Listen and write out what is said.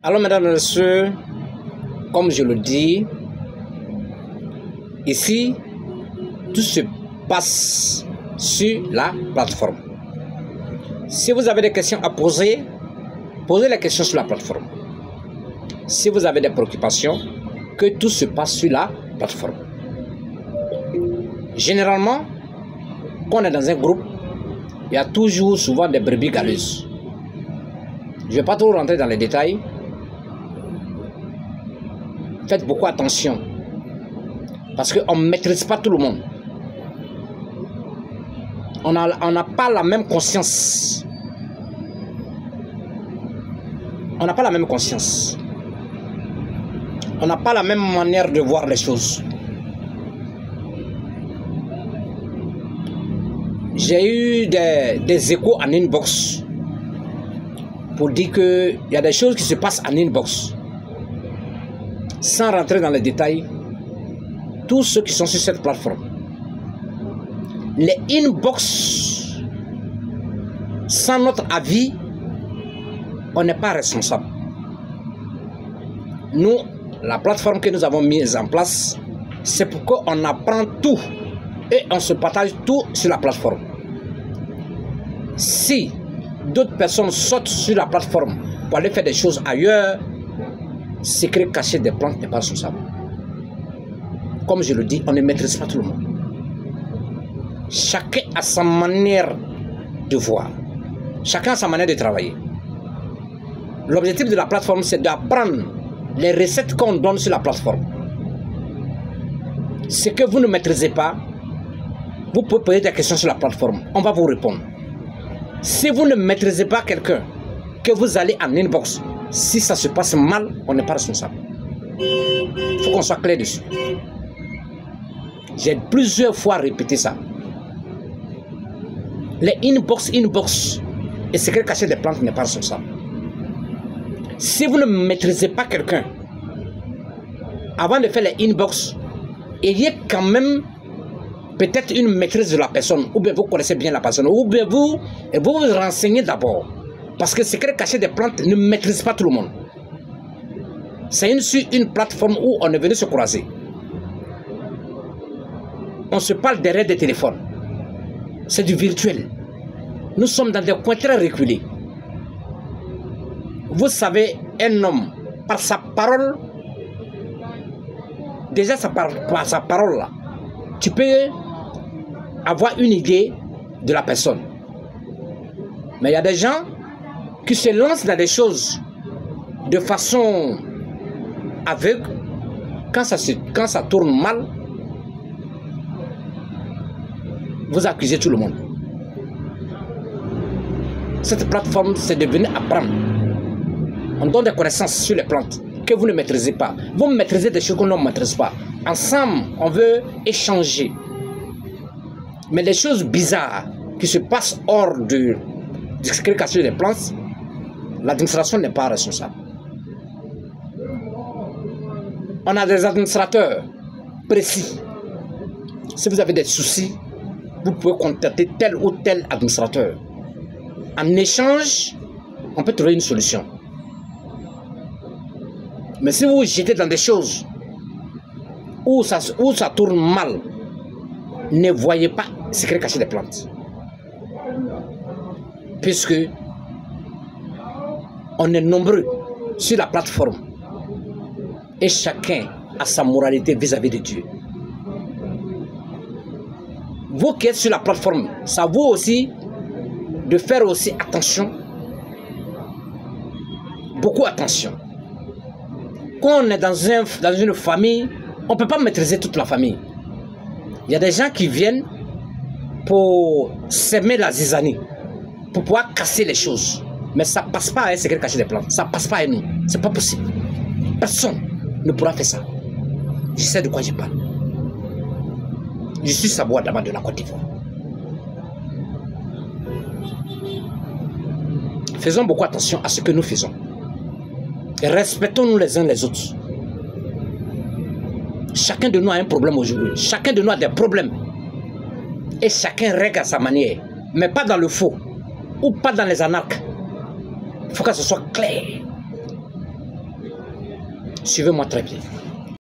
Alors, mesdames et messieurs, comme je le dis, ici, tout se passe sur la plateforme. Si vous avez des questions à poser, posez les questions sur la plateforme. Si vous avez des préoccupations, que tout se passe sur la plateforme. Généralement, quand on est dans un groupe, il y a toujours souvent des brebis galeuses. Je ne vais pas trop rentrer dans les détails. Faites beaucoup attention. Parce qu'on ne maîtrise pas tout le monde. On n'a pas la même conscience. On n'a pas la même conscience. On n'a pas la même manière de voir les choses. J'ai eu des échos en inbox pour dire qu'il y a des choses qui se passent en inbox. Sans rentrer dans les détails, tous ceux qui sont sur cette plateforme, les inbox, sans notre avis, on n'est pas responsable. Nous, la plateforme que nous avons mise en place, c'est pour qu'on apprend tout et on se partage tout sur la plateforme. Si d'autres personnes sautent sur la plateforme pour aller faire des choses ailleurs, secret caché des plantes n'est pas responsable. Comme je le dis, on ne maîtrise pas tout le monde. Chacun a sa manière de voir. Chacun a sa manière de travailler. L'objectif de la plateforme, c'est d'apprendre les recettes qu'on donne sur la plateforme. Ce que vous ne maîtrisez pas, vous pouvez poser des questions sur la plateforme. On va vous répondre. Si vous ne maîtrisez pas quelqu'un, que vous allez en inbox, si ça se passe mal, on n'est pas responsable. Il faut qu'on soit clair dessus. J'ai plusieurs fois répété ça. Les inbox et secret caché des plantes n'est pas responsable. Si vous ne maîtrisez pas quelqu'un, avant de faire les inbox, ayez quand même peut-être une maîtrise de la personne, ou bien vous connaissez bien la personne, ou bien vous vous renseignez d'abord. Parce que secret caché des plantes ne maîtrise pas tout le monde. C'est une plateforme où on est venu se croiser. On se parle derrière des téléphones. C'est du virtuel. Nous sommes dans des coins très reculés. Vous savez, un homme, par sa parole, déjà par sa parole là, tu peux avoir une idée de la personne. Mais il y a des gens qui se lancent dans des choses de façon aveugle. Quand ça tourne mal, vous accusez tout le monde. Cette plateforme, c'est de venir apprendre. On donne des connaissances sur les plantes que vous ne maîtrisez pas. Vous maîtrisez des choses que l'on ne maîtrise pas. Ensemble, on veut échanger. Mais les choses bizarres qui se passent hors du secret caché des plantes, l'administration n'est pas responsable. On a des administrateurs précis. Si vous avez des soucis, vous pouvez contacter tel ou tel administrateur. En échange, on peut trouver une solution. Mais si vous vous jetez dans des choses où ça tourne mal, ne voyez pas le secret caché des plantes. Puisque on est nombreux sur la plateforme et chacun a sa moralité vis-à-vis de Dieu. Vous qui êtes sur la plateforme, ça vaut aussi de faire aussi attention, beaucoup attention. Quand on est dans une famille, on ne peut pas maîtriser toute la famille. Il y a des gens qui viennent pour s'aimer la zizanie, pour pouvoir casser les choses. Mais ça ne passe pas à un secret caché des plantes. Ça ne passe pas à nous. Ce n'est pas possible. Personne ne pourra faire ça. Je sais de quoi je parle. Je suis Sabo Adama de la Côte d'Ivoire. Faisons beaucoup attention à ce que nous faisons. Et respectons-nous les uns les autres. Chacun de nous a un problème aujourd'hui. Chacun de nous a des problèmes. Et chacun règle à sa manière. Mais pas dans le faux. Ou pas dans les anarques. Il faut que ce soit clair. Suivez-moi très bien.